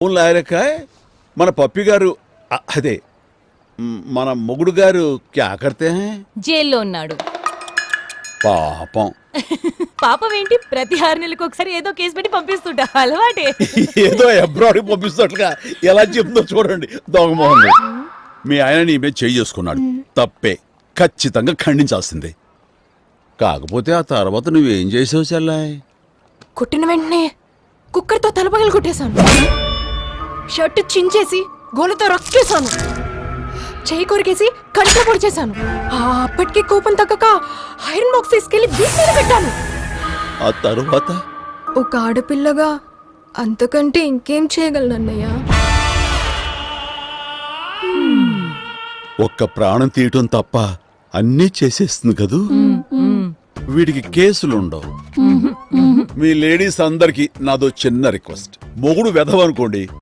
లాయరకాయ్ మన పప్పి గారు అదే మన మొగుడు గారు క్యా కర్తే హై? జైల్లో ఉన్నాడు. పాపం. పాపం ఏంటి? ప్రతి 6 నెలలకు ఒకసారి ఏదో కేసు పెట్టి పంపిస్తుంటా, అలవాటే. ఏదో అబ్రాడ్ పంపిస్తున్నట్లుగా ఎలా చెప్తుందో చూడండి. దొంగమోహన్ మీ ఆయన నీ మీద చేసుకున్నాడు, తప్పే, ఖచ్చితంగా ఖండించాల్సిందే. కాకపోతే ఆ తర్వాత నువ్వేం చేసావు చెల్లాయ్? కొట్టిన వెంటనే కుక్కర్తో తలపగలు కొట్టేశాను. షర్ట్ చించేసి గోలతో రక్కేశాను. చేయి కొరికేసి కంట్లో పొడి చేశాను. అప్పటికి కోపం తగ్గక ఐరన్ బాక్స్ తీసుకెళ్లి బీచ్ మీద పెట్టాను. ఆ తర్వాత ఒక ఆడపిల్లగా అంతకంటే ఇంకేం చేయగలను అన్నయ్య? ఒక్క ప్రాణం తీయటం తప్ప అన్నీ చేసేస్తుంది కదూ. వీడికి కేసులుండవు. మీ లేడీస్ అందరికి నాదో చిన్న రిక్వెస్ట్, మొగుడు వెధవనుకోండి,